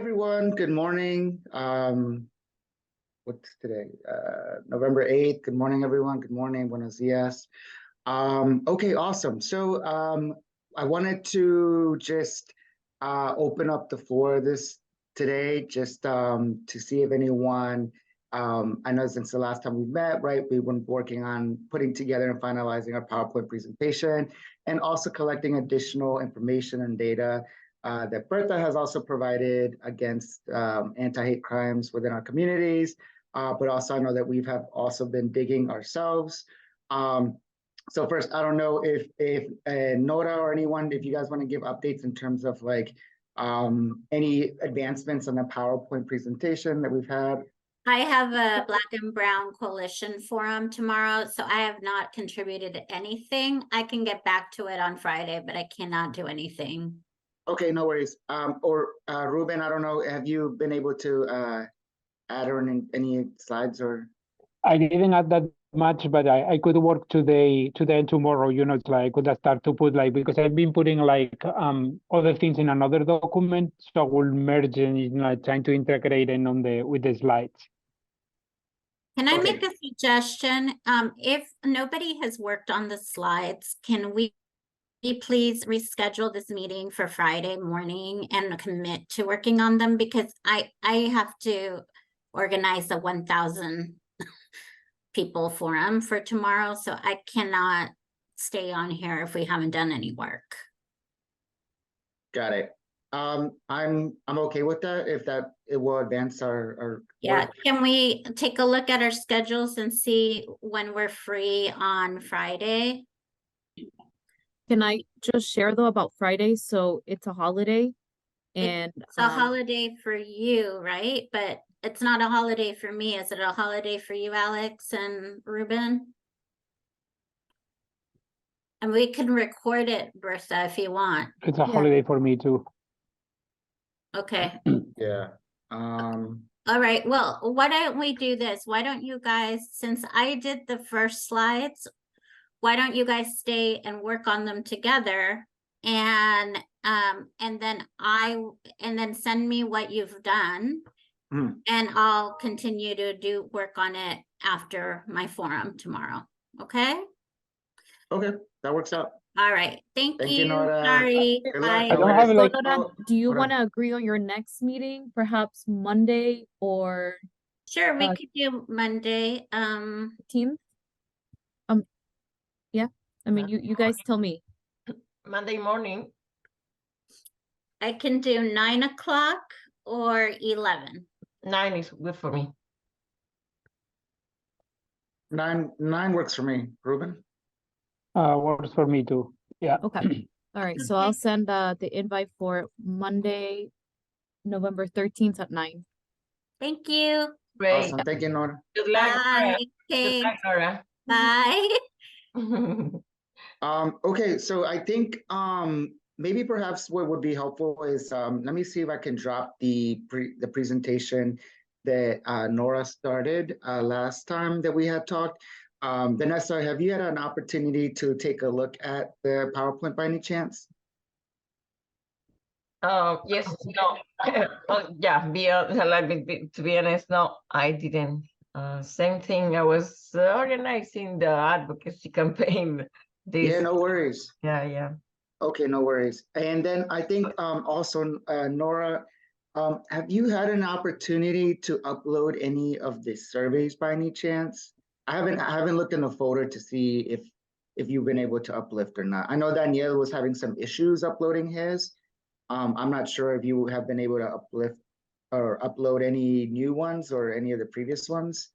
everyone, good morning. What's today? November 8th. Good morning, everyone. Good morning, buenos dias. Okay, awesome. So I wanted to just open up the floor today, just to see if anyone, I know since the last time we met, right, we've been working on putting together and finalizing our PowerPoint presentation and also collecting additional information and data that Bertha has also provided against anti-hate crimes within our communities, but also I know that we have also been digging ourselves. So first, I don't know if Nora or anyone, if you guys want to give updates in terms of like any advancements on the PowerPoint presentation that we've had. I have a Black and Brown Coalition Forum tomorrow, so I have not contributed anything. I can get back to it on Friday, but I cannot do anything. Okay, no worries. Ruben, I don't know, have you been able to add on any slides or? I didn't add that much, but I could work today and tomorrow, you know, it's like I could start to put like, because I've been putting like other things in another document, so I will merge and, you know, trying to integrate in with the slides. Can I make a suggestion? If nobody has worked on the slides, can we please reschedule this meeting for Friday morning and commit to working on them? Because I have to organize a 1,000 people forum for tomorrow, so I cannot stay on here if we haven't done any work. Got it. I'm okay with that if it will advance our yeah work. Can we take a look at our schedules and see when we're free on Friday? Can I just share though about Friday? So it's a holiday and it's a holiday for you, right? But it's not a holiday for me. Is it a holiday for you, Alex and Ruben? And we can record it, Bertha, if you want. It's a holiday for me too. Okay. Yeah. All right. Well, why don't we do this? Why don't you guys, since I did the first slides, why don't you guys stay and work on them together, and then send me what you've done, and I'll continue to do work on it after my forum tomorrow. Okay. Okay, that works out. All right. Thank you. Nora. Sorry. Bye. I don't have like. Nora, do you want to agree on your next meeting, perhaps Monday or? Sure, we could do Monday. 15th. Yeah. I mean, you guys tell me. Monday morning. I can do 9 o'clock or 11. 9 is good for me. 9 works for me, Ruben. Works for me too. Yeah. Okay. All right. So I'll send the invite for Monday, November 13th at 9. Thank you. Great. Awesome. Thank you, Nora. Good luck. Bye. Good luck, Nora. Bye. Okay, so I think maybe perhaps what would be helpful is let me see if I can drop the presentation that Nora started last time that we had talked. Vanessa, have you had an opportunity to take a look at the PowerPoint by any chance? Yes, no. Yeah, to be honest, no, I didn't. Same thing, I was organizing the advocacy campaign. Yeah, no worries. Yeah. Okay, no worries. And then I think also, Nora, have you had an opportunity to upload any of the surveys by any chance? I haven't looked in the folder to see if you've been able to uplift or not. I know Danielle was having some issues uploading his. I'm not sure if you have been able to uplift or upload any new ones or any of the previous ones.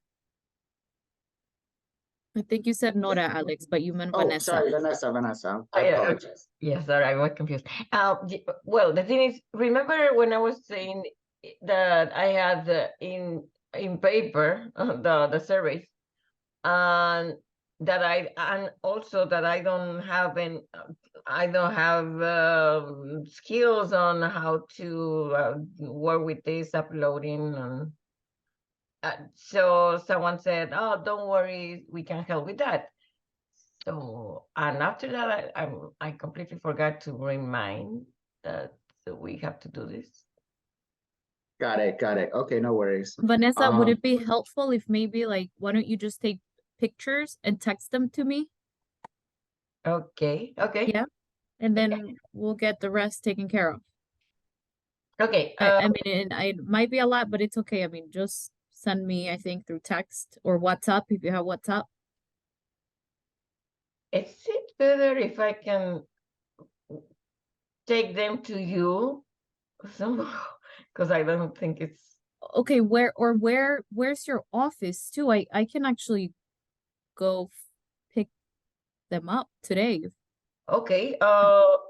I think you said Nora, Alex, but you meant Oh, Vanessa. sorry, Vanessa. I Yeah, apologize. yes, sorry, I was confused. Well, the thing is, remember when I was saying that I had in paper the surveys, and also that I don't have skills on how to work with this uploading, and so someone said, "Oh, don't worry, we can help with that." So, and after that, I completely forgot to remind that we have to do this. Got it. Okay, no worries. Vanessa, would Um, it be helpful if maybe like, why don't you just take pictures and text them to me? Okay, okay. Yeah. And then we'll get the rest taken care of. Okay, I mean, it might be a lot, but it's okay. I mean, just send me, I think, through text or WhatsApp if you have WhatsApp. is it better if I can take them to you somehow? Because I don't think it's Okay, where's your office too? I can actually go pick them up today. okay.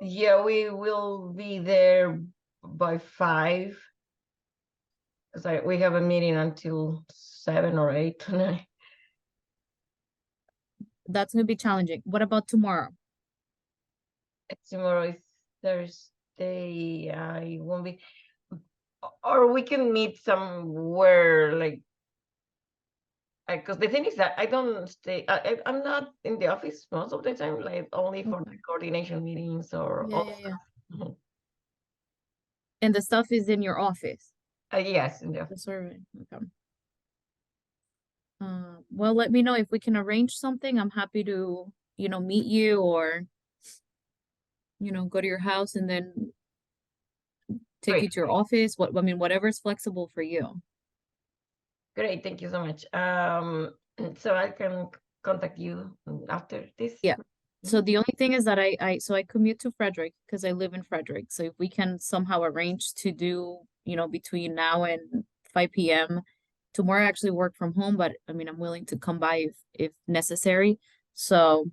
Yeah, we will be there by 5. Because we have a meeting until 7 or 8 tonight. That's gonna be challenging. What about tomorrow? Tomorrow is Thursday. I won't be. Or we can meet somewhere like. Because the thing is that I don't stay. I'm not in the office most of the time. Like only for the coordination meetings or. Yeah. And the stuff is in your office. Yes, in the office. The survey. Okay. Well, let me know if we can arrange something. I'm happy to, meet you or, go to your house and then take you Great. to your office. Whatever's flexible for you. Great, thank you so much. So I can contact you after this. Yeah. So the only thing is that I commute to Frederick because I live in Frederick. So if we can somehow arrange to do, between now and 5 p.m. Tomorrow I actually work from home, but I mean, I'm willing to come by if necessary. So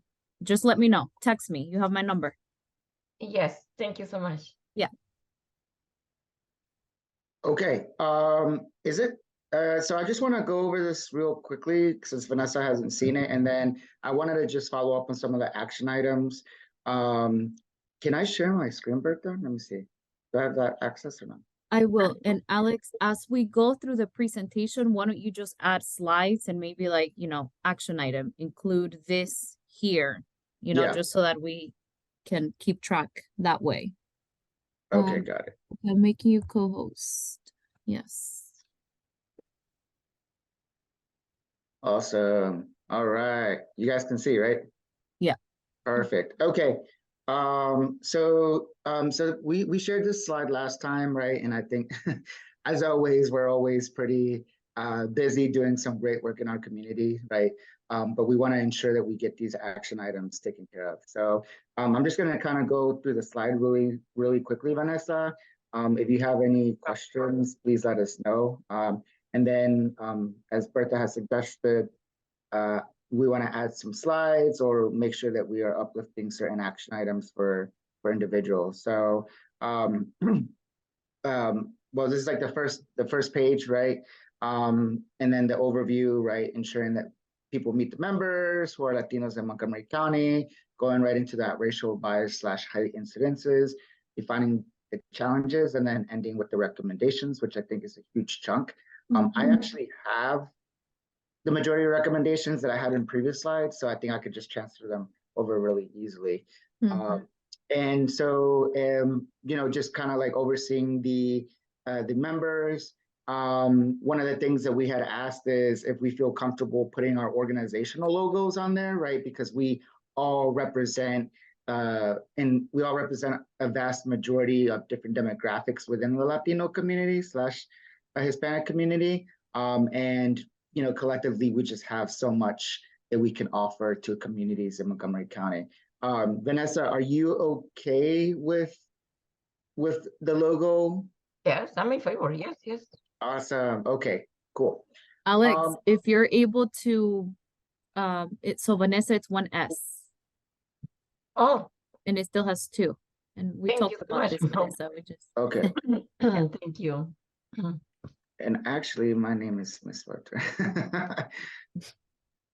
just let me know. Text me. You have my number. Yes, thank you so much. Yeah. okay, so I just want to go over this real quickly since Vanessa hasn't seen it, and then I wanted to just follow up on some of the action items. Can I share my screen, Bertha? Let me see. Do I have that access or not? I will. And Alex, as we go through the presentation, why don't you just add slides and maybe like, action item, include this here, Yeah. just so that we can keep track that way. Okay, got it. I'm making you co-host. Yes. Awesome. All right. You guys can see, right? Yeah. Perfect. Okay. So we shared this slide last time, right? And I think as always, we're always pretty busy doing some great work in our community, right? But we want to ensure that we get these action items taken care of. So I'm just going to kind of go through the slide really quickly, Vanessa. If you have any questions, please let us know. And then, as Bertha has suggested, we want to add some slides or make sure that we are uplifting certain action items for individuals. So, well, this is like the first page, right? And then the overview, right? Ensuring that people meet the members who are Latinos in Montgomery County, going right into that racial bias / high incidences, defining the challenges, and then ending with the recommendations, which I think is a huge chunk. I actually have the majority of recommendations that I had in previous slides, so I think I could just transfer them over really easily. And so, just kind of like overseeing the members. One of the things that we had asked is if we feel comfortable putting our organizational logos on there, right? Because we all represent and we all represent a vast majority of different demographics within the Latino community / Hispanic community. And collectively, we just have so much that we can offer to communities in Montgomery County. Vanessa, are you okay with the logo? Yes, I'm in favor. Yes. Awesome. Okay, cool. Alex, if you're able to, so Vanessa, it's 1 S. Oh, and it still has 2. And we Thank talked you so about much. this, Vanessa. We just Okay. thank you. And actually, my name is Miss Barter.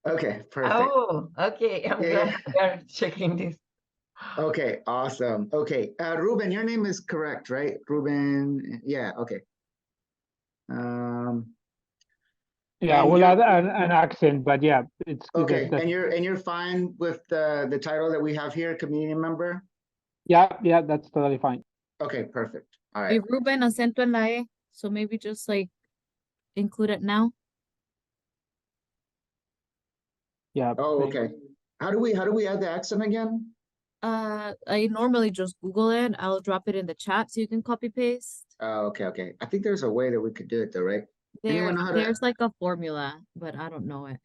Okay, perfect. Oh, okay. I'm glad we are checking this. Okay, awesome. Okay, Ruben, your name is correct, right? Ruben, yeah, okay. Yeah, and we'll you're- add an accent, but yeah, it's good. Okay, and you're fine with the title that we have here, community member? Yeah, that's totally fine. Okay, perfect. All right. Ruben, acento en la E. So maybe just like include it now. Yeah. Oh, thank- okay. How do we add the accent again? I normally just Google it. I'll drop it in the chat so you can copy paste. Oh, okay. I think there's a way that we could do it though, right? Anyone know how to- There's like a formula, but I don't know it.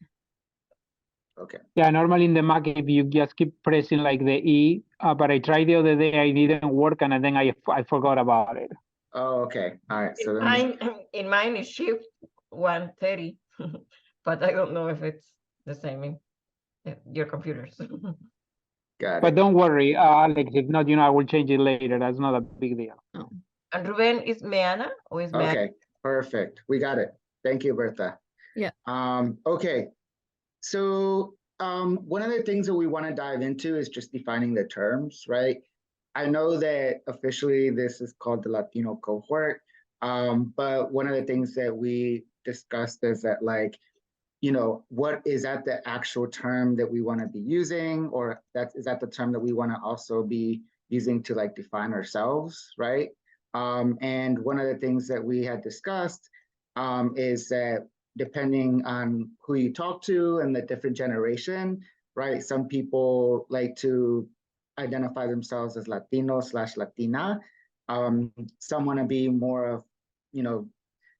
Okay. Yeah, normally in the Mac, if you just keep pressing like the E, but I tried the other day, I didn't work, and then I forgot about it. Oh, okay. All right. So In then, mine, in mine is shift 130, but I don't know if it's the same in your computers. got But it. don't worry, Alex, if not, I will change it later. That's not a big deal. Oh, And Ruben is Meana or is Meana? Okay, perfect. We got it. Thank you, Bertha. yeah. Okay. So one of the things that we want to dive into is just defining the terms, right? I know that officially this is called the Latino cohort, but one of the things that we discussed is that what is that the actual term that we want to be using, or is that the term that we want to also be using to like define ourselves, right? And one of the things that we had discussed is that depending on who you talk to and the different generation, right? Some people like to identify themselves as Latino/Latina. Some want to be more of,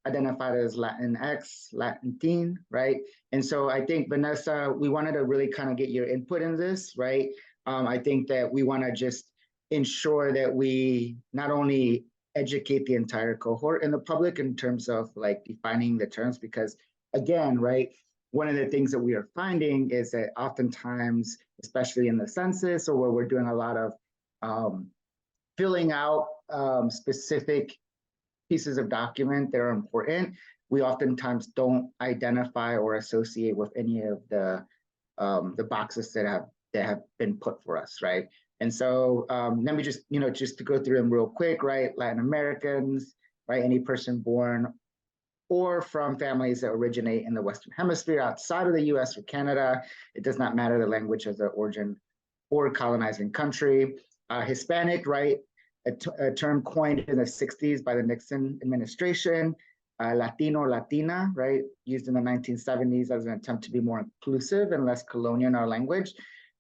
identified as Latinx, Latin teen, right? And so I think, Vanessa, we wanted to really kind of get your input in this, right? I think that we want to just ensure that we not only educate the entire cohort in the public in terms of like defining the terms, because again, right, one of the things that we are finding is that oftentimes, especially in the census or where we're doing a lot of filling out specific pieces of document that are important, we oftentimes don't identify or associate with any of the boxes that have been put for us, right? And so let me just, just to go through them real quick, right? Latin Americans, right? Any person born or from families that originate in the Western Hemisphere outside of the US or Canada. It does not matter the language of the origin or colonizing country. Hispanic, right? A term coined in the 60s by the Nixon administration. Latino, Latina, right? Used in the 1970s as an attempt to be more inclusive and less colonial in our language.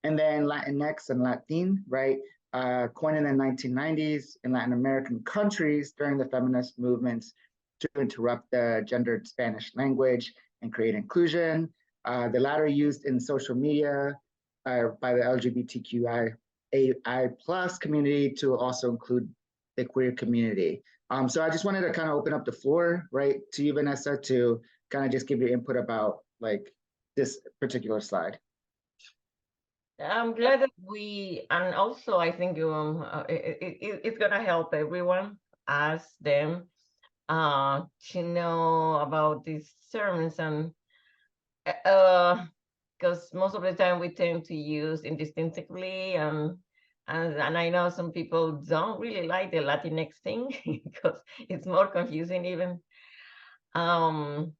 And then Latinx and Latin, right? Coined in the 1990s in Latin American countries during the feminist movements to interrupt the gendered Spanish language and create inclusion. The latter used in social media by the LGBTQI plus community to also include the queer community. So I just wanted to kind of open up the floor, right, to you, Vanessa, to kind of just give your input about like this particular slide. I'm glad that and also I think it's gonna help everyone, ask them to know about these terms, and because most of the time we tend to use indistinctly, and I know some people don't really like the Latinx thing because it's more confusing even. But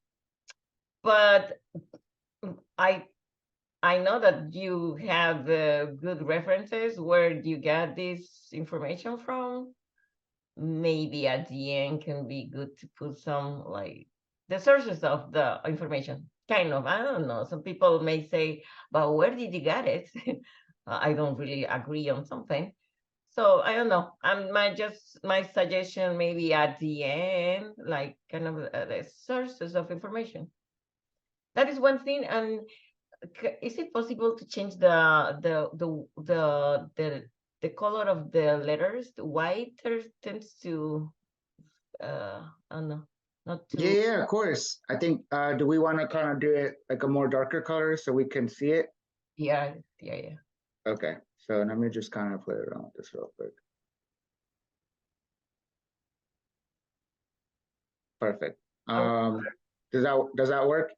I know that you have good references. Where do you get this information from? Maybe at the end can be good to put some like the sources of the information. Kind of, I don't know. Some people may say, but where did you get it? I don't really agree on something. So I don't know. My suggestion maybe at the end, like kind of the sources of information. That is one thing. And is it possible to change the color of the letters? The white tends to I don't know, not to. Yeah, of course. I think do we want to kind of do it like a more darker color so we can see it? Yeah. Okay, so let me just kind of play around with this real quick. Perfect. Does that work?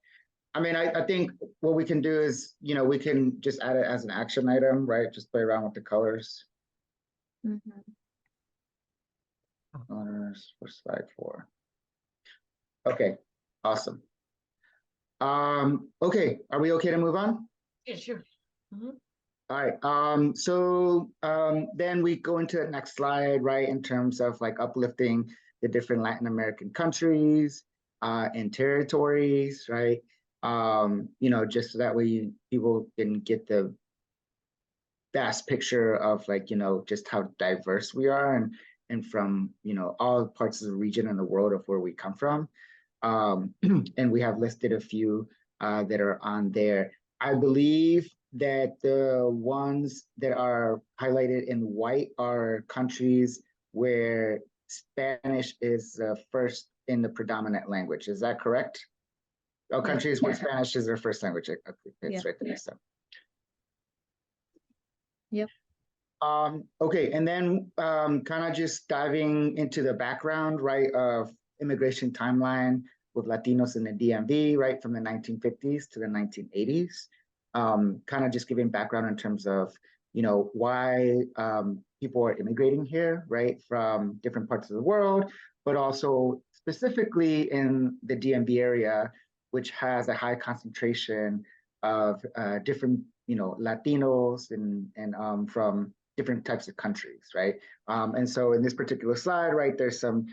I mean, I think what we can do is, we can just add it as an action item, right? Just play around with the colors. Colors for slide 4. Okay, awesome. Okay, are we okay to move on? Yeah, sure. All right, so then we go into the next slide, right, in terms of like uplifting the different Latin American countries and territories, right? You know, just so that way people can get the vast picture of like, you know, just how diverse we are and from, you know, all parts of the region and the world of where we come from. And we have listed a few that are on there. I believe that the ones that are highlighted in white are countries where Spanish is first in the predominant language. Is that correct? Oh, countries where Spanish is their first language. Okay, it's right there. So. Yep. Okay, and then kind of just diving into the background, right, of immigration timeline with Latinos in the DMV, right, from the 1950s to the 1980s. Kind of just giving background in terms of, you know, why people are immigrating here, right, from different parts of the world, but also specifically in the DMV area, which has a high concentration of different, you know, Latinos and from different types of countries, right? And so in this particular slide, right, there's some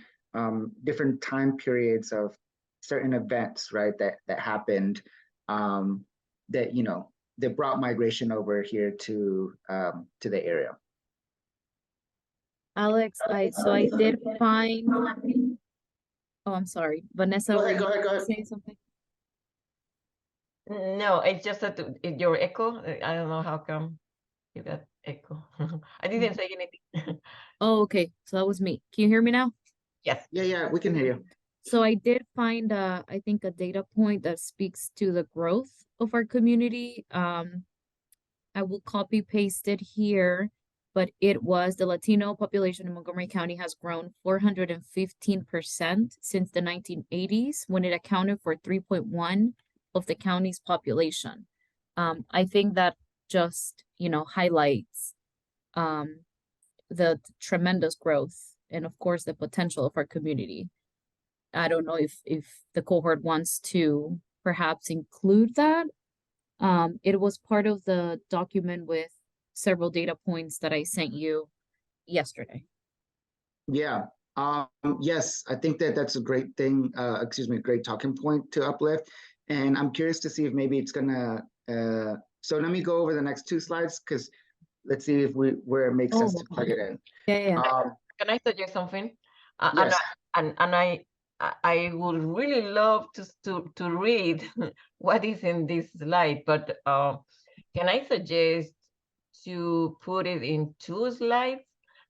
different time periods of certain events, right, that happened that, you know, that brought migration over here to the area. Alex, I did find. Oh, I'm sorry, Vanessa. Go ahead. Say something. No, it's just that your echo. I don't know how come you got echo. I didn't say anything. Oh, okay. So that was me. Can you hear me now? Yes. Yeah, we can hear you. So I did find, I think, a data point that speaks to the growth of our community. I will copy paste it here, but it was the Latino population in Montgomery County has grown 415% since the 1980s, when it accounted for 3.1 of the county's population. I think that just, you know, highlights the tremendous growth and of course the potential of our community. I don't know if the cohort wants to perhaps include that. It was part of the document with several data points that I sent you yesterday. Yeah. Yes, I think that's a great thing. Great talking point to uplift. And I'm curious to see if maybe it's gonna. So let me go over the next two slides because let's see if where it makes sense to plug it in. Yeah. Can I suggest something? Yes. And I would really love to read what is in this slide, but can I suggest to put it in 2 slides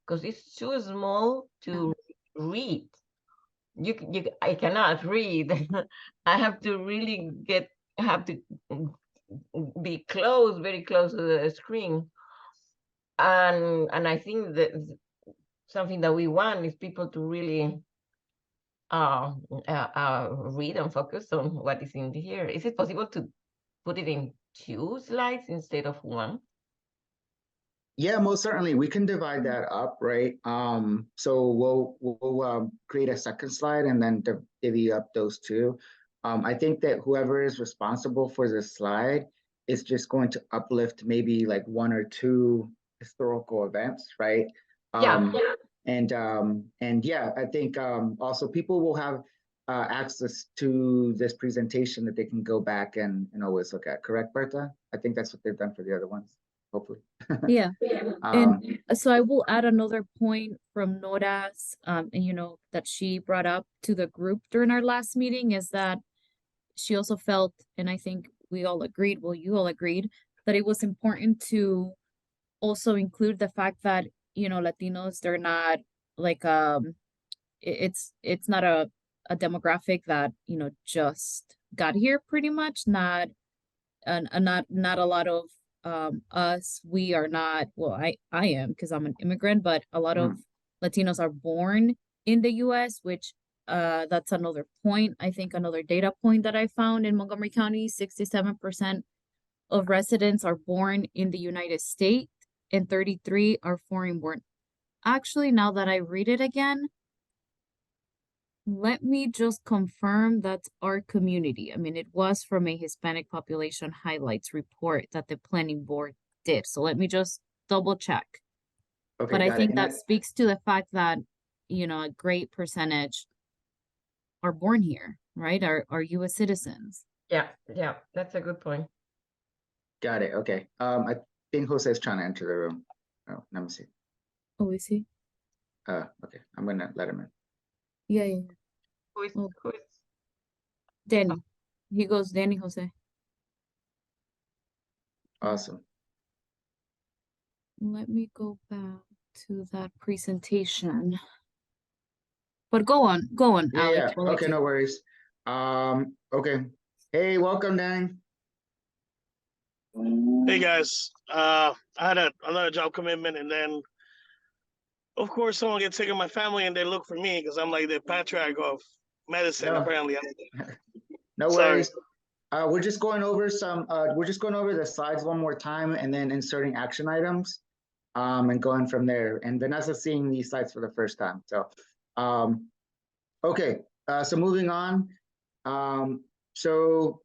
because it's too small to read. I cannot read. I have to really have to be very close to the screen. And I think that something that we want is people to really read and focus on what is in here. Is it possible to put it in 2 slides instead of 1? Yeah, most certainly. We can divide that up, right? So we'll create a second slide and then divvy up those two. I think that whoever is responsible for this slide is just going to uplift maybe like 1 or 2 historical events, right? Yeah. And yeah, I think also people will have access to this presentation that they can go back and always look at. Correct, Berta? I think that's what they've done for the other ones, hopefully. Yeah. And so I will add another point from Nora's, and you know, that she brought up to the group during our last meeting is that she also felt, and I think we all agreed, well, you all agreed, that it was important to also include the fact that, you know, Latinos, they're not like, it's not a demographic that, you know, just got here pretty much, not a lot of us, we are not, well, I am because I'm an immigrant, but a lot of Latinos are born in the US, which that's another point. I think another data point that I found in Montgomery County, 67% of residents are born in the United States and 33 are foreign born. Actually, now that I read it again, let me just confirm that's our community. I mean, it was from a Hispanic population highlights report that the planning board did. So let me just double check. Okay, But I got think it. that speaks to the fact that you know, a great percentage are born here, right? Are US citizens. Yeah, that's a good point. Got it. Okay. I think Jose is trying to enter the room. Oh, let me see. Oh, is he? Okay. I'm gonna let him in. Yeah. Who is Oh. who is Danny. He goes, Danny Jose. Awesome. Let me go back to that presentation. But go on, Alex. Yeah. We'll let Okay, you- no worries. Okay. Hey, welcome, Dan. Hey guys, I had another job commitment, and then, of course, someone gets sick in my family, and they look for me because I'm like the patriarch of medicine. No. Apparently, No Sorry. worries. We're just going over the slides one more time and then inserting action items, and going from there. And Vanessa's seeing these slides for the first time. So, okay. So moving on. So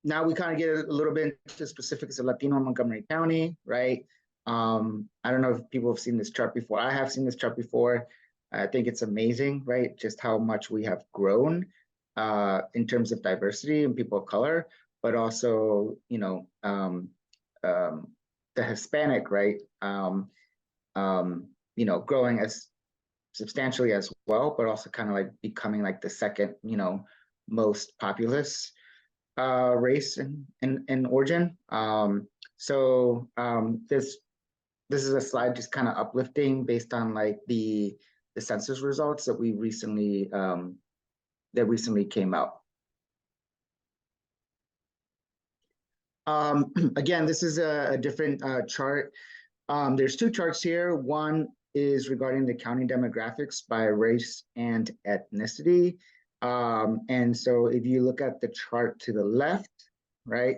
now we kind of get a little bit into specifics of Latino in Montgomery County, right? I don't know if people have seen this chart before. I have seen this chart before. I think it's amazing, right? Just how much we have grown in terms of diversity and people of color, but also, you know, the Hispanic, right? You know, growing as substantially as well, but also kind of like becoming like the second, you know, most populous race and origin. This is a slide just kind of uplifting based on like the census results that we recently came out. Again, this is a different chart. There's two charts here. One is regarding the county demographics by race and ethnicity. And so if you look at the chart to the left, right,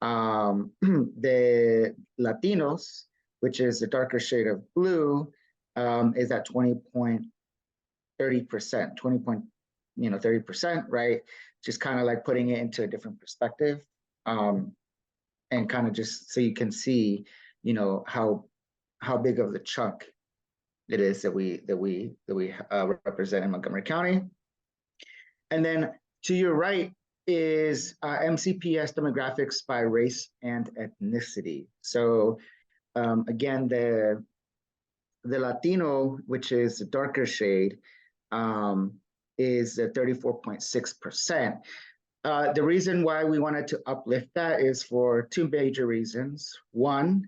the Latinos, which is the darker shade of blue, is at 20.30%, 30%, right? Just kind of like putting it into a different perspective, and kind of just so you can see, you know, how big of the chunk it is that we represent in Montgomery County. And then to your right is MCPS demographics by race and ethnicity. So again, the Latino, which is the darker shade, is at 34.6%. The reason why we wanted to uplift that is for two major reasons. One,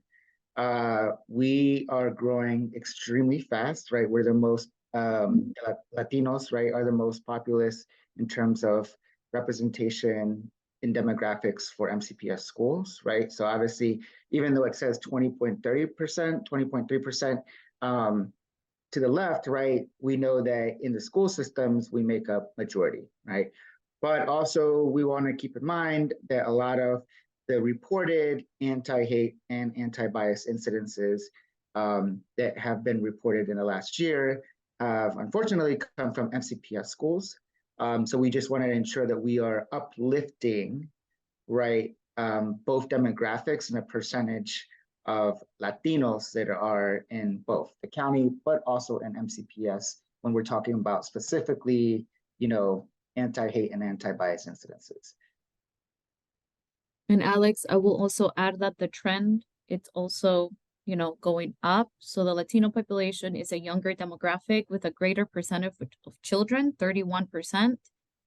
we are growing extremely fast, right? We're the most, Latinos, right, are the most populous in terms of representation in demographics for MCPS schools, right? So obviously, even though it says 20.30%, 20.3%, to the left, right, we know that in the school systems, we make up majority, right? But also we want to keep in mind that a lot of the reported anti-hate and anti-bias incidences that have been reported in the last year have unfortunately come from MCPS schools. So we just wanted to ensure that we are uplifting, right, both demographics and a percentage of Latinos that are in both the county, but also in MCPS when we're talking about specifically, you know, anti-hate and anti-bias incidences. And Alex, I will also add that the trend, it's also, you know, going up. So the Latino population is a younger demographic with a greater percentage of children, 31%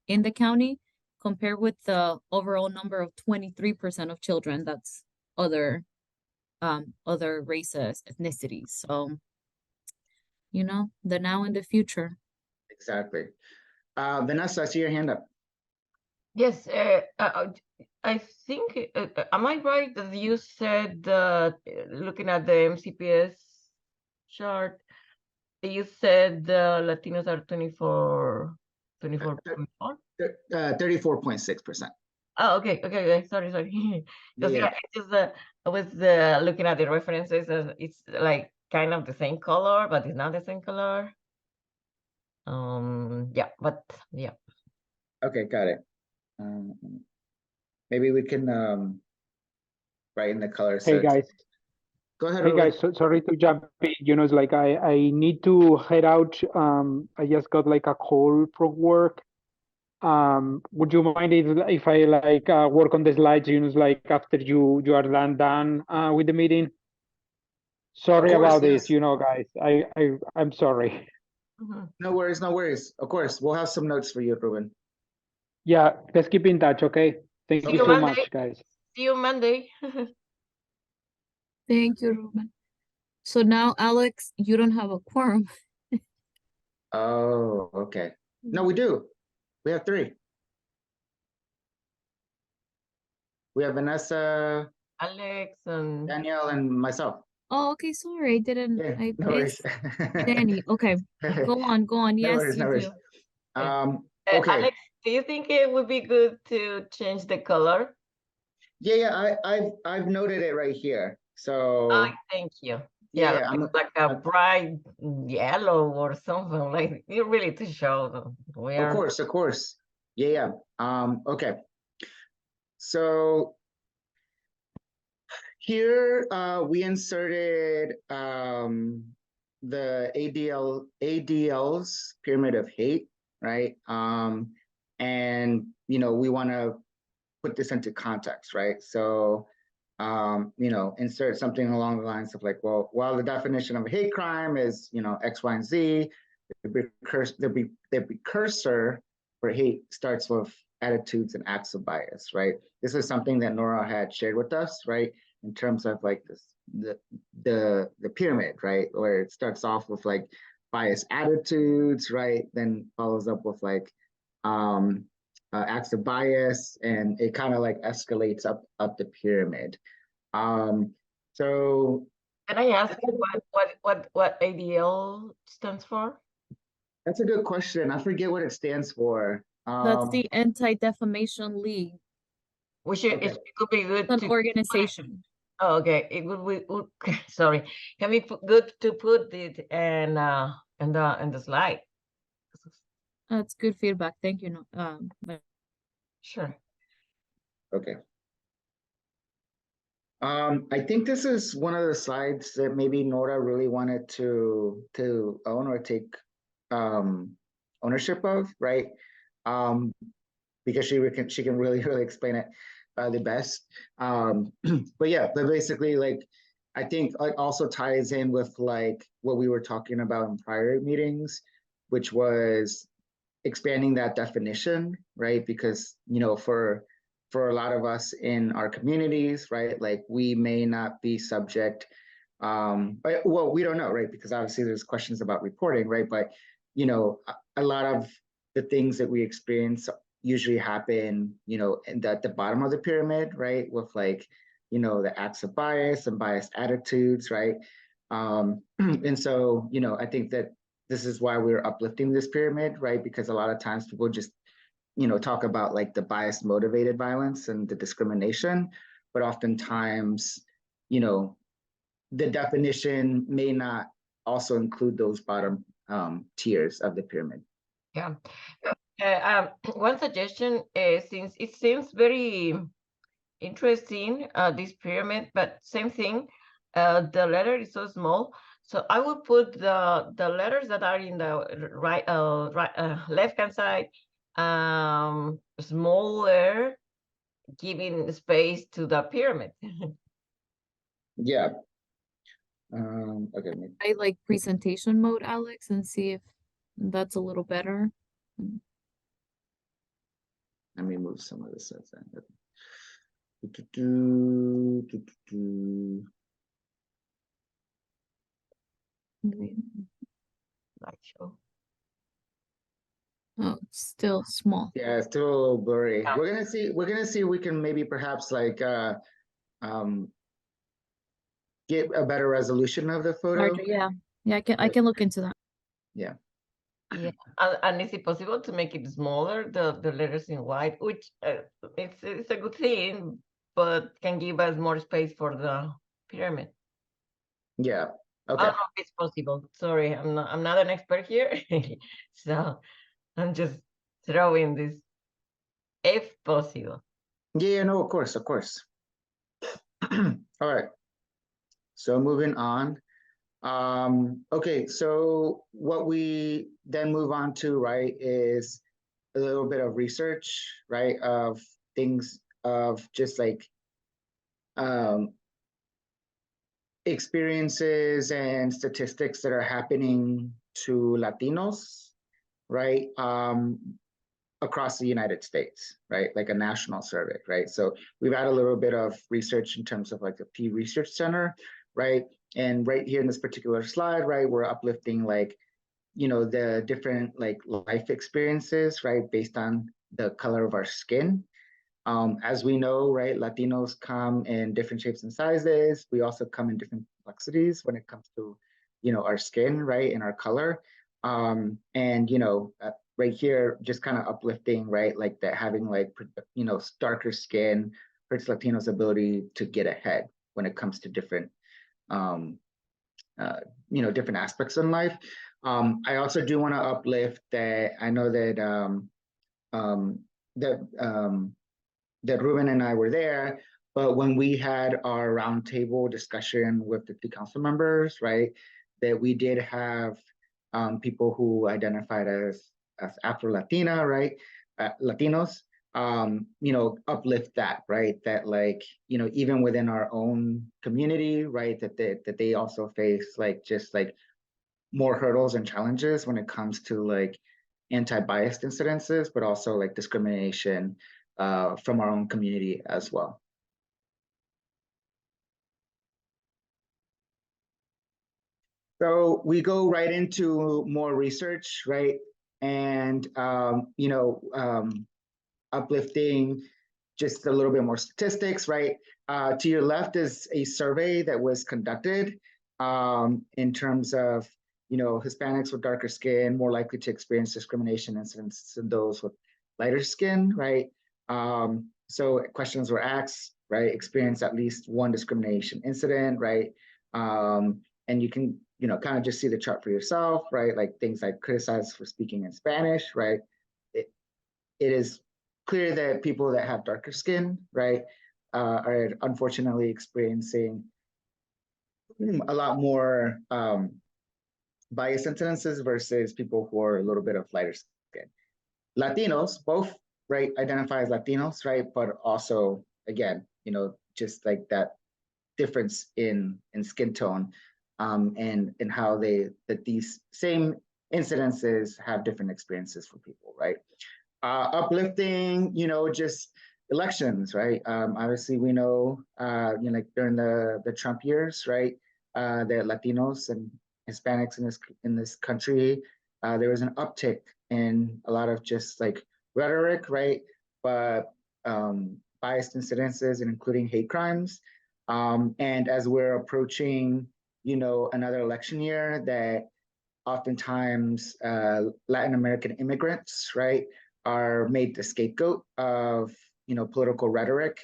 in the county, compared with the overall number of 23% of children. That's other races, ethnicities. So, you know, the now and the future. Exactly. Vanessa, I see your hand up. Yes, I think, am I right that you said that looking at the MCPS chart, you said the Latinos are 24.4? 34.6%. Oh, okay. Sorry. Because Yeah. I was looking at the references, it's like kind of the same color, but it's not the same color. Yeah. Okay, got it. Maybe we can write in the color. Hey guys, Go ahead, Hey Ruben. guys, sorry to jump in. It's like I need to head out. I just got like a call from work. Would you mind if I like work on the slides, it's like after you are done with the meeting? Sorry course, about yes. this, guys. I'm sorry. No worries, no worries. Of course, we'll have some notes for you, Ruben. Yeah, let's keep in touch, okay? Thank See you you so Monday. much, guys. See you Monday. Thank you, Ruben. So now, Alex, you don't have a quorum. Oh, okay. No, we do. We have 3. We have Vanessa, Alex and Danielle, and myself. Oh, okay, sorry, I didn't, Yeah, I no worries. missed Danny. Okay, go on. No Yes, worries, no you worries. do. Okay. Alex, do you think it would be good to change the color? Yeah, I've noted it right here. So Oh, thank you. yeah, Yeah, like a bright yellow or something like you really to show we of are. course. Yeah. Okay. So here we inserted the ADL's pyramid of hate, right? And we want to put this into context, right? So insert something along the lines of like, well, while the definition of a hate crime is, X, Y, and Z, the precursor for hate starts with attitudes and acts of bias, right? This is something that Nora had shared with us, right? In terms of like the pyramid, right? Where it starts off with like biased attitudes, right? Then follows up with like acts of bias, and it kind of like escalates up the pyramid. So Can I ask you what ADL stands for? that's a good question. I forget what it stands for. That's the Anti-Defamation League. We should. Okay. It could be good It's an to. organization. Oh, okay. It would. Sorry. Can we good to put it in the slide? That's good feedback. Thank you. But Sure. Okay. I think this is one of the slides that maybe Nora really wanted to own or take ownership of, right? Because she can really explain it the best. But yeah, but basically, like, I think it also ties in with like what we were talking about in prior meetings, which was expanding that definition, right? Because for a lot of us in our communities, right, like we may not be subject. Well, we don't know, right? Because obviously there's questions about reporting, right? But a lot of the things that we experience usually happen, at the bottom of the pyramid, right? With like, the acts of bias and biased attitudes, right? And so, I think that this is why we're uplifting this pyramid, right? Because a lot of times people just, talk about like the bias motivated violence and the discrimination, but oftentimes, the definition may not also include those bottom tiers of the pyramid. Yeah. One suggestion is, since it seems very interesting, this pyramid, but same thing, the letter is so small. So I would put the letters that are in the left hand side, smaller, giving space to the pyramid. Yeah. Okay. I like presentation mode, Alex, and see if that's a little better. Let me move some of this stuff then. Oh, it's still small. Yeah, it's still a little blurry. Yeah. We're gonna see if we can maybe perhaps like get a better resolution of the photo. Larger, yeah. Yeah, I can look into that. Yeah. Yeah, and is it possible to make it smaller, the letters in white, which it's a good thing, but can give us more space for the pyramid. Yeah. I Okay. don't know if it's possible. Sorry, I'm not an expert here, so I'm just throwing this if possible. Yeah, no, of course. All right. so moving on. Okay, so what we then move on to, right, is a little bit of research, right, of things of just like experiences and statistics that are happening to Latinos, right, across the United States, right, like a national survey, right? So we've had a little bit of research in terms of like the Pew Research Center, right? And right here in this particular slide, right, we're uplifting like, you know, the different like life experiences, right, based on the color of our skin. As we know, right, Latinos come in different shapes and sizes. We also come in different complexities when it comes to, you know, our skin, right, and our color. And, you know, right here, just kind of uplifting, right, like that having like, you know, darker skin hurts Latinos' ability to get ahead when it comes to different, you know, different aspects in life. I also do want to uplift that I know that that Ruben and I were there, but when we had our roundtable discussion with the 2 council members, right, that we did have people who identified as Afro-Latina, right, Latinos, you know, uplift that, right, that like, you know, even within our own community, right, that they also face like just like more hurdles and challenges when it comes to like anti-biased incidences, but also like discrimination from our own community as well. So we go right into more research, right? And, you know, uplifting just a little bit more statistics, right? To your left is a survey that was conducted in terms of, you know, Hispanics with darker skin more likely to experience discrimination incidents than those with lighter skin, right? So questions were asked, right? Experience at least one discrimination incident, right? And you can, you know, kind of just see the chart for yourself, right? Like things like criticized for speaking in Spanish, right? It is clear that people that have darker skin, right, are unfortunately experiencing a lot more bias incidences versus people who are a little bit of lighter skin. Latinos, both, right, identify as Latinos, right, but also, again, you know, just like that difference in skin tone and how that these same incidences have different experiences for people, right? Uplifting, you know, just elections, right? Obviously, we know, you know, like during the Trump years, right, that Latinos and Hispanics in this country, there was an uptick in a lot of just like rhetoric, right? But biased incidences and including hate crimes. And as we're approaching, you know, another election year, that oftentimes Latin American immigrants, right, are made the scapegoat of, you know, political rhetoric,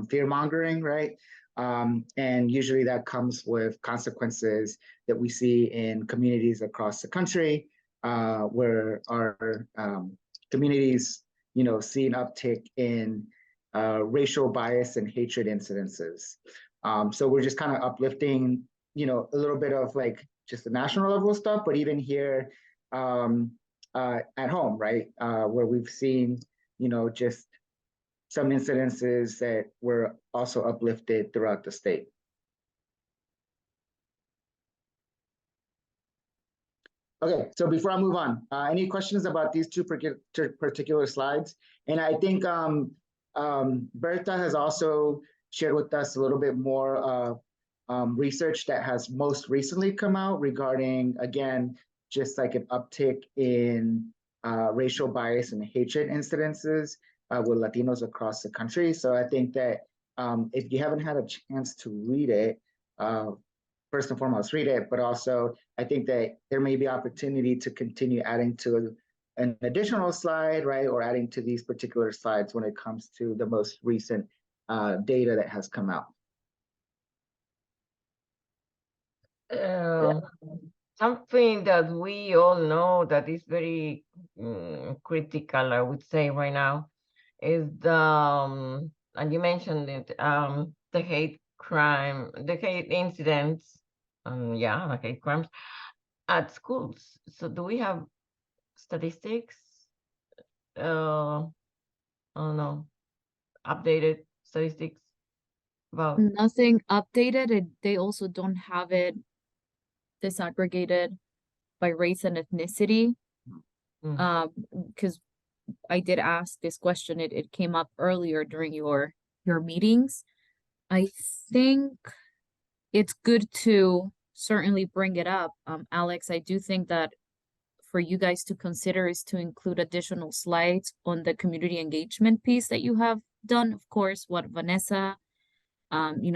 fear mongering, right? And usually that comes with consequences that we see in communities across the country, where our communities, you know, see an uptick in racial bias and hatred incidences. So we're just kind of uplifting, you know, a little bit of like just the national level stuff, but even here at home, right, where we've seen, you know, just some incidences that were also uplifted throughout the state. Okay, so before I move on, any questions about these two particular slides? And I think Berta has also shared with us a little bit more research that has most recently come out regarding, again, just like an uptick in racial bias and hatred incidences with Latinos across the country. So I think that if you haven't had a chance to read it, first and foremost, read it, but also I think that there may be opportunity to continue adding to an additional slide, right, or adding to these particular slides when it comes to the most recent data that has come out. Something that we all know that is very critical, I would say right now, is the, and you mentioned it, the hate crime, the hate incidents, yeah, the hate crimes at schools. So do we have statistics? I don't know, updated statistics about? Nothing updated. They also don't have it disaggregated by race and ethnicity. Mm. Because I did ask this question. It came up earlier during your meetings. I think it's good to certainly bring it up. Alex, I do think that for you guys to consider is to include additional slides on the community engagement piece that you have done. Of course, what Vanessa,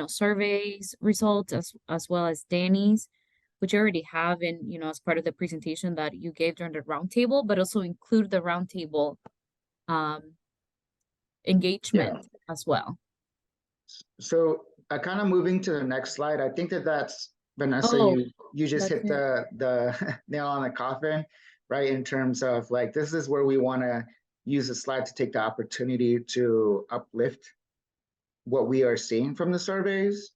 surveys results as well as Danny's, which you already have in, as part of the presentation that you gave during the roundtable, but also include the roundtable engagement as well. So kind of moving to the next slide, I think that's Vanessa, Oh, you just hit that's the nail on the coffin, right? In terms of like, this is where we want to use the slide to take the opportunity to uplift what we are seeing from the surveys,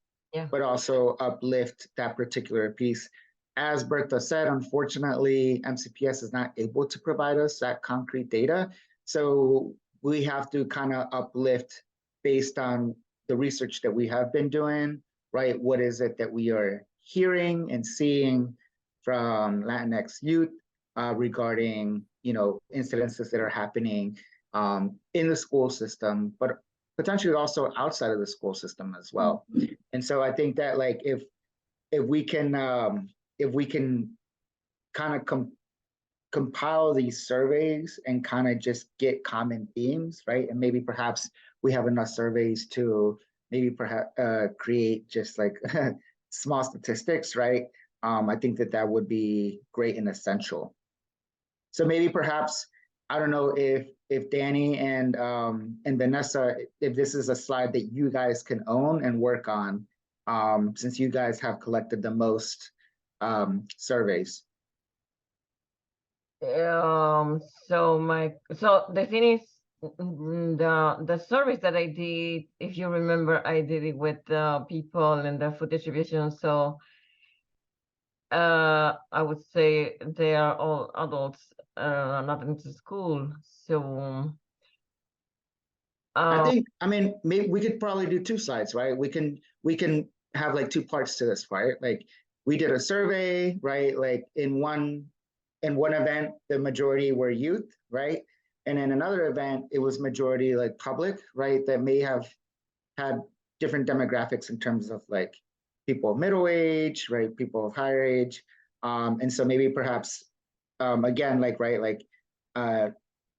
but also uplift that particular piece. As Bertha said, unfortunately, MCPS is not able to provide us that concrete data. So we have to kind of uplift based on the research that we have been doing, right? What is it that we are hearing and seeing from Latinx youth regarding, incidences that are happening in the school system, but potentially also outside of the school system as well. And so I think that like if we can kind of compile these surveys and kind of just get common themes, right? And maybe perhaps we have enough surveys to maybe perhaps create just like small statistics, right? I think that would be great and essential. So maybe perhaps, I don't know if Danny and Vanessa, if this is a slide that you guys can own and work on, since you guys have collected the most surveys. So the thing is, the surveys that I did, if you remember, I did it with the people in the food distribution. So I would say they are all adults, not into school. So I mean, maybe we could probably do two slides, right? We can have like two parts to this, right? Like we did a survey, right? Like in one event, the majority were youth, right? And in another event, it was majority like public, right? That may have had different demographics in terms of like people of middle age, right? People of higher age. And so maybe perhaps, again, like, right, like,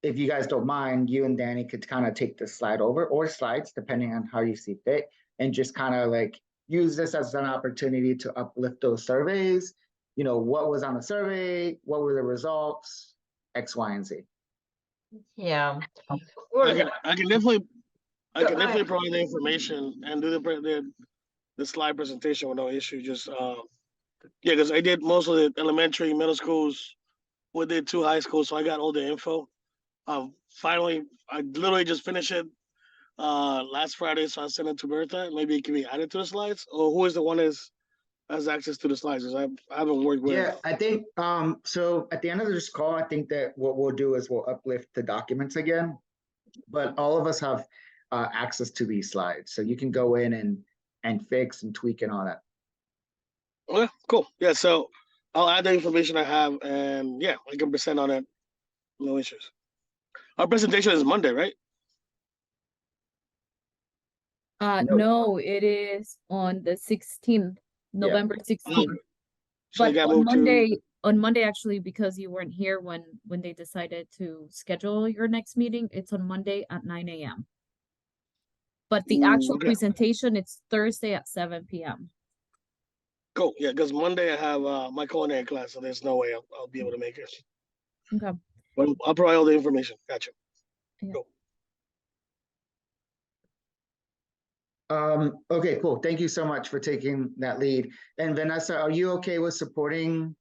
if you guys don't mind, you and Danny could kind of take this slide over, or slides, depending on how you see fit, and just kind of like use this as an opportunity to uplift those surveys. What was on the survey, what were the results, X, Y, and Z. yeah, I can definitely provide the information and do the slide presentation with no issue. Just because I did most of the elementary, middle schools, we did 2 high schools, so I got all the info. Finally, I literally just finished it last Friday, so I sent it to Bertha. Maybe it can be added to the slides, or who is the one has access to the slides? Because I haven't worked with. Yeah, I think so at the end of this call, I think that what we'll do is we'll uplift the documents again, but all of us have access to these slides, so you can go in and fix and tweak and all that. Okay, cool. Yeah, so I'll add the information I have, and yeah, I can present on it. No issues. Our presentation is Monday, right? No, it is on the 16th, November 16th. So But on Monday, actually, because you weren't here when they decided to schedule your next meeting, it's on Monday at 9 a.m. But the actual presentation, it's Thursday at 7 p.m. Cool. Yeah, because Monday I have my culinary class, so there's no way I'll be able to make it. Okay. But I'll provide all the information. Gotcha. Yeah. Cool. Okay, cool. Thank you so much for taking that lead. And Vanessa, are you okay with supporting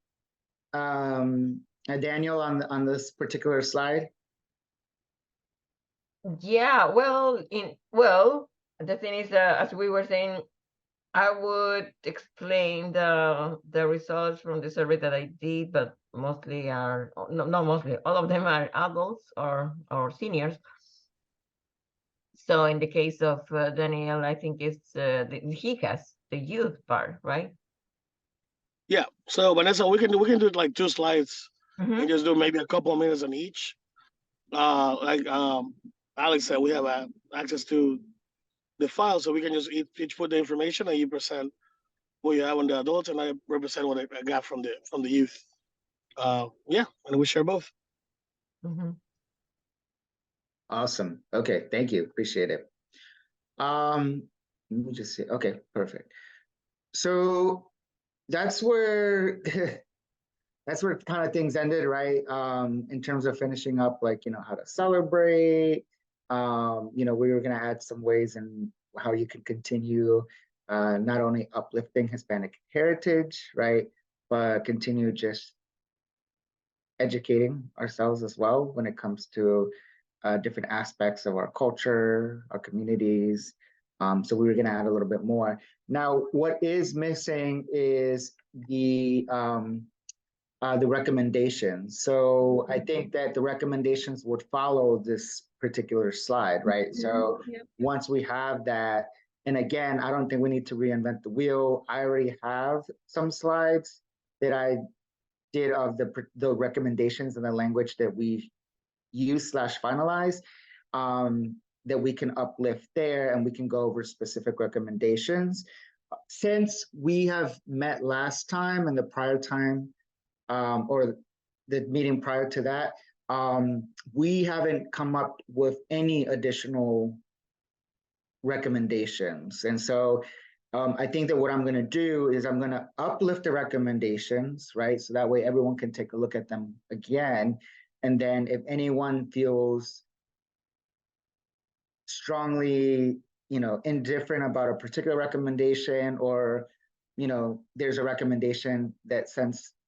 Daniel on this particular slide? Yeah, well, the thing is, as we were saying, I would explain the results from the survey that I did, but mostly are no, not mostly, all of them are adults or seniors. So in the case of Daniel, I think it's he has the youth part, right? Yeah. So Vanessa, we can do like 2 slides and Mhm. just do maybe a couple of minutes on each. Like Alex said, we have access to the file, so we can just each put the information, and you present what you have on the adults, and I represent what I got from the youth. Yeah, and we share both. Mhm. Awesome. Okay, thank you. Appreciate it. Let me just see. Okay, perfect. So that's where that's where kind of things ended, right? In terms of finishing up, like, how to celebrate. We were gonna add some ways in how you can continue not only uplifting Hispanic heritage, right, but continue just educating ourselves as well when it comes to different aspects of our culture, our communities. So we were going to add a little bit more. Now, what is missing is the recommendations. So I think that the recommendations would follow this particular slide, right? So Yep. once we have that, and again, I don't think we need to reinvent the wheel. I already have some slides that I did of the recommendations and the language that we use/finalize, that we can uplift there, and we can go over specific recommendations. Since we have met last time and the prior time, or the meeting prior to that, we haven't come up with any additional recommendations. And so I think that what I'm going to do is I'm going to uplift the recommendations, right? So that way everyone can take a look at them again. And then if anyone feels strongly, indifferent about a particular recommendation, or, there's a recommendation that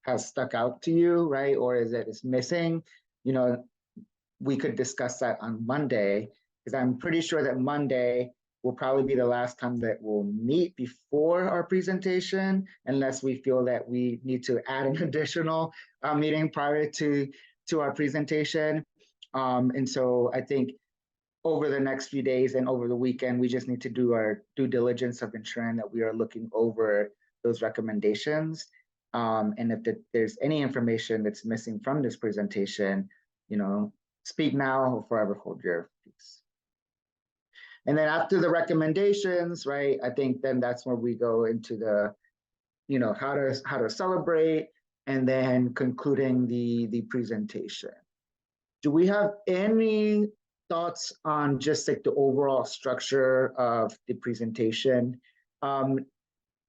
has stuck out to you, right? Or is missing, we could discuss that on Monday, because I'm pretty sure that Monday will probably be the last time that we'll meet before our presentation, unless we feel that we need to add an additional meeting prior to our presentation. And so I think over the next few days and over the weekend, we just need to do our due diligence of ensuring that we are looking over those recommendations. And if there's any information that's missing from this presentation, speak now or forever hold your peace. And then after the recommendations, right, I think then that's where we go into the, how to celebrate, and then concluding the presentation. Do we have any thoughts on just like the overall structure of the presentation?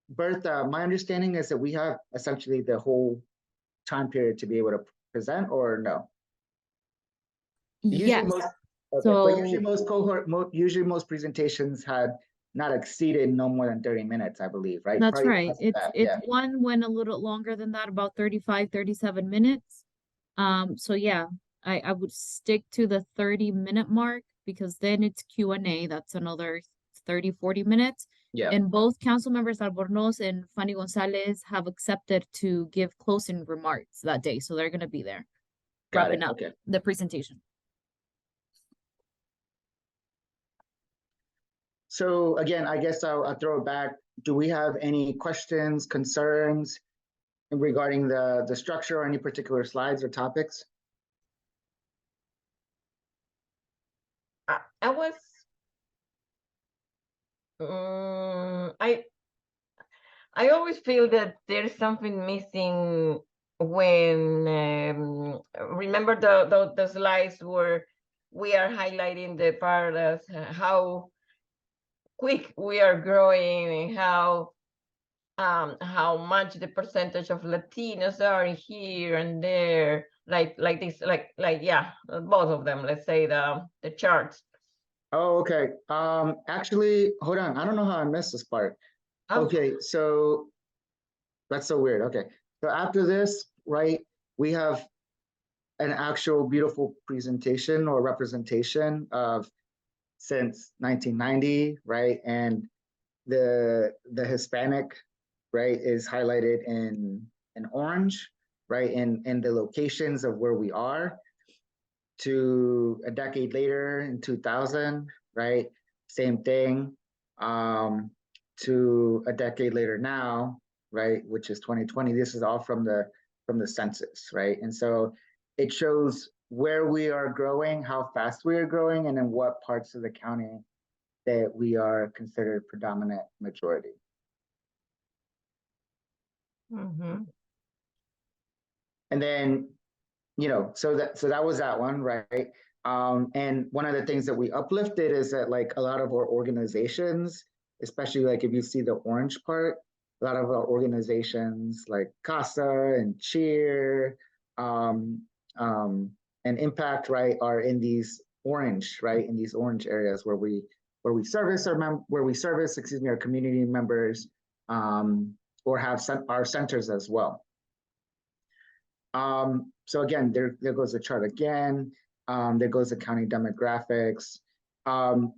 Bertha, my understanding is that we have essentially the whole time period to be able to present, or no? Yes. But usually most presentations had not exceeded no more than 30 minutes, I believe, right? That's Probably right. less than that, One went a little longer than that, about 35, 37 minutes. So yeah, I would stick to the 30-minute mark, because then it's Q&A. That's another 30, 40 minutes. Yeah. And both council members, Albornoz and Fanny Gonzalez, have accepted to give closing remarks that day. So they're going to be there wrapping up the presentation. So again, I guess I'll throw it back. Do we have any questions, concerns regarding the structure or any particular slides or topics? I was I always feel that there's something missing when remember the slides where we are highlighting the part of how quick we are growing and how much the percentage of Latinos are here and there, like this, like yeah, both of them. Let's say the charts. Oh, okay. Actually, hold on. I don't know how I missed this part. Oh. Okay, so that's so weird. Okay, so after this, right, we have an actual beautiful presentation or representation of since 1990, right? And the Hispanic, right, is highlighted in orange, right, in the locations of where we are, to a decade later in 2000, right, same thing, to a decade later now, right, which is 2020. This is all from the census, right? And so it shows where we are growing, how fast we are growing, and in what parts of the county that we are considered predominant majority. Mm-hmm. And then, you know, so that was that one, right? And one of the things that we uplifted is that like a lot of our organizations, especially like if you see the orange part, a lot of our organizations like CASA and CHEER and Impact, right, are in these orange, right, in these orange areas where we service our community members, or have our centers as well. So again, there goes the chart again. There goes the county demographics.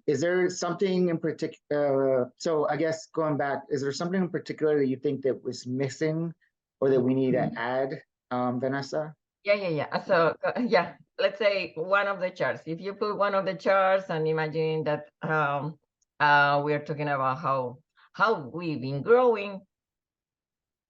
Is there something in particular? So I guess going back, is there something in particular that you think that was missing or that we need to add, Vanessa? Yeah. So yeah, let's say one of the charts. If you put one of the charts and imagine that we're talking about how we've been growing,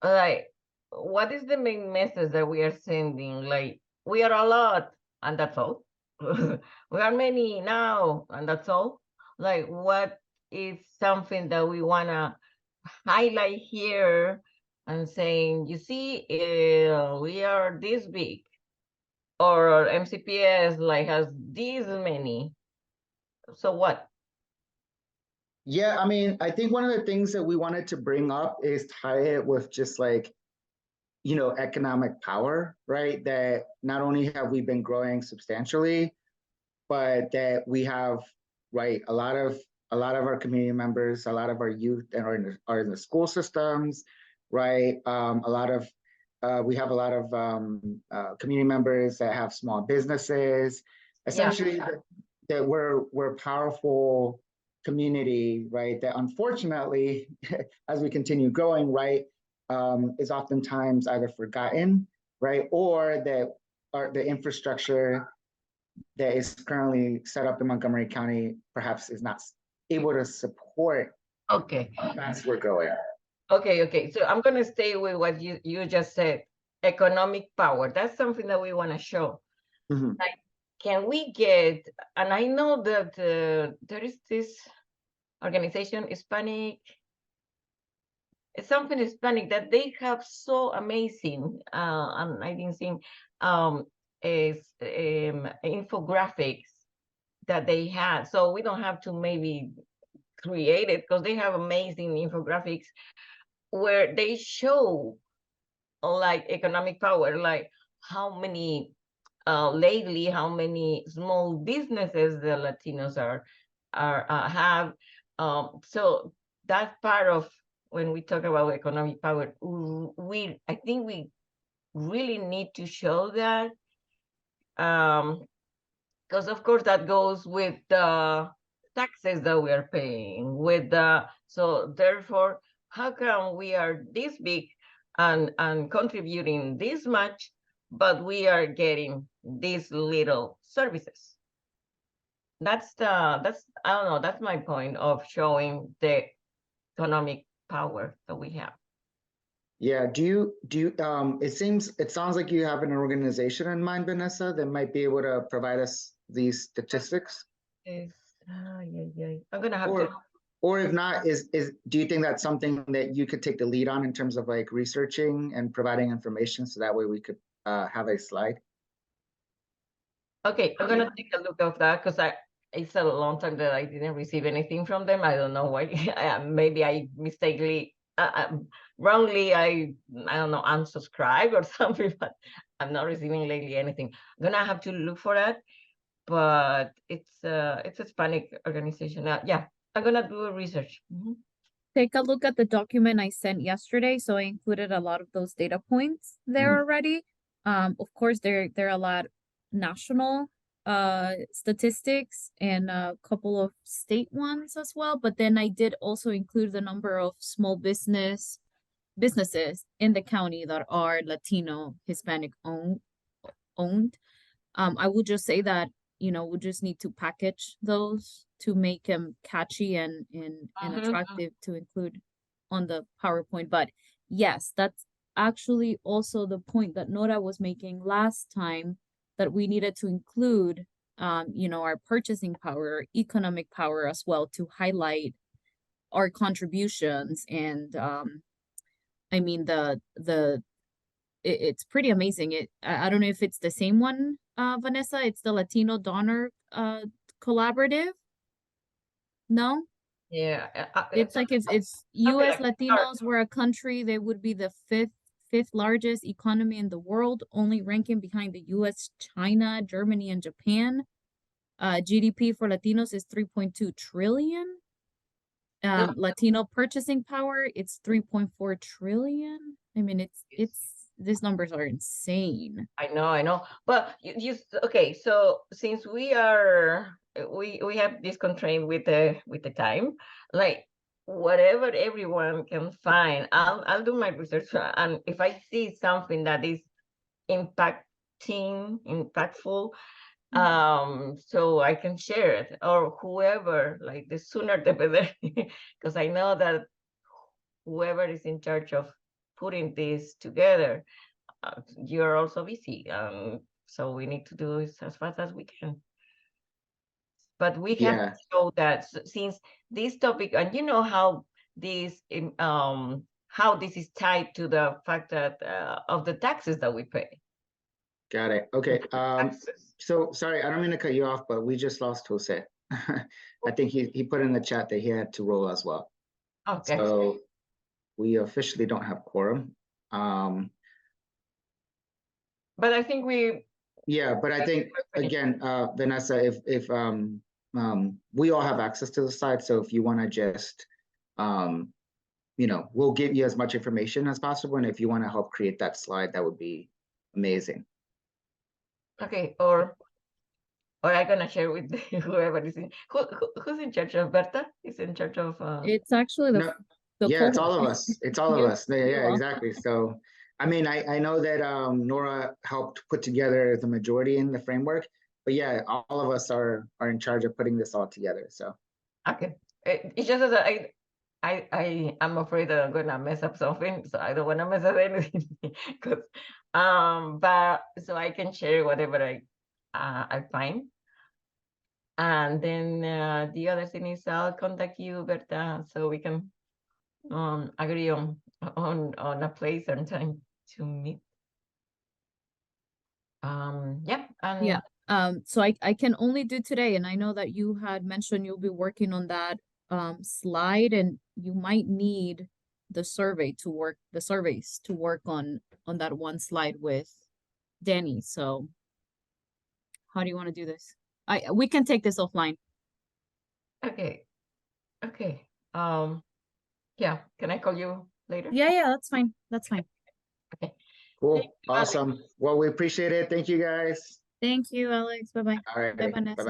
like what is the main message that we are sending? Like we are a lot and that's all. We are many now and that's all. Like what is something that we wanna highlight here and saying, you see, we are this big, or MCPS like has these many. So what? Yeah, I mean, I think one of the things that we wanted to bring up is tie it with just like, you know, economic power, right? That not only have we been growing substantially, but that we have, right, a lot of our community members, a lot of our youth that are in the school systems, right? We have a lot of community members that have small businesses. Essentially, that we're powerful community, right? That unfortunately, as we continue growing, right, is oftentimes either forgotten, right, or that the infrastructure that is currently set up in Montgomery County perhaps is not able to support. Okay. That's where we're going. Okay. So I'm gonna stay with what you just said. Economic power. That's something that we want to show. Mm-hmm. Like, can we get? And I know that there is this organization, Hispanic. It's something Hispanic that they have so amazing. And I didn't see is infographics that they had. So we don't have to maybe create it because they have amazing infographics where they show like economic power, like how many lately, how many small businesses the Latinos have. So that's part of when we talk about economic power. I think we really need to show that, because of course that goes with the taxes that we are paying, with the, so therefore how come we are this big and contributing this much, but we are getting these little services? That's I don't know, that's my point of showing the economic power that we have. Yeah, do you it sounds like you have an organization in mind, Vanessa, that might be able to provide us these statistics. I'm gonna have to. Or if not, do you think that's something that you could take the lead on in terms of like researching and providing information so that way we could have a slide? Okay, I'm gonna take a look of that because it's a long time that I didn't receive anything from them. I don't know why. Maybe I mistakenly, wrongly, I don't know, unsubscribe or something, but I'm not receiving lately anything. I'm gonna have to look for that, but it's a Hispanic organization. Yeah, I'm gonna do a research. Mm-hmm. Take a look at the document I sent yesterday. So I included a lot of those data points there already. Of course, there are a lot national statistics and a couple of state ones as well, but then I did also include the number of small businesses in the county that are Latino, Hispanic owned. I would just say that, you know, we just need to package those to make them catchy and attractive to include on the PowerPoint. But yes, that's actually also the point that Nora was making last time, that we needed to include, you know, our purchasing power, economic power as well, to highlight our contributions. And I mean, it's pretty amazing. I don't know if it's the same one, Vanessa. It's the Latino Donor Collaborative. No? Yeah. It's like if something US like Latinos were a country, they would be the fifth largest economy in the world, only ranking behind the US, China, Germany, and Japan. GDP for Latinos is 3.2 trillion. Latino purchasing power, it's 3.4 trillion. I mean, these numbers are insane. I know. But okay, so since we have this constraint with the time, like whatever everyone can find, I'll do my research, and if I see something that is impactful, so I can share it, or whoever, like the sooner the better, because I know that whoever is in charge of putting this together, you're also busy, so we need to do this as fast as we can. But we have to show that since this topic, and you know how this is tied to the fact that of the taxes that we pay. Got it. Okay. So sorry, I don't mean to cut you off, but we just lost Jose. I think he put in the chat that he had to roll as well. Okay. So we officially don't have quorum. But I think but I think again, Vanessa, if we all have access to the site, so if you want to just you know, we'll give you as much information as possible, and if you want to help create that slide, that would be amazing. Okay, or I'm gonna share with whoever is who's in charge of Berta? Is in charge of It's actually the it's all of us. It's all of us. Yeah, all. exactly. So I mean, I know that Nora helped put together the majority in the framework, but yeah, all of us are in charge of putting this all together. So okay, it's just that I'm afraid that I'm gonna mess up something, so I don't want to mess up anything. Because but so I can share whatever I find, and then the other thing is I'll contact you, Berta, so we can agree on a place and time to meet. So I can only do today, and I know that you had mentioned you'll be working on that slide, and you might need the surveys to work on that one slide with Danny. So how do you want to do this? We can take this offline. Okay. Yeah, can I call you later? Yeah, that's fine. Okay. cool. Awesome. Well, we appreciate it. Thank you guys. Thank you, Alex. Bye-bye. All right. Bye, Vanessa. Bye-bye.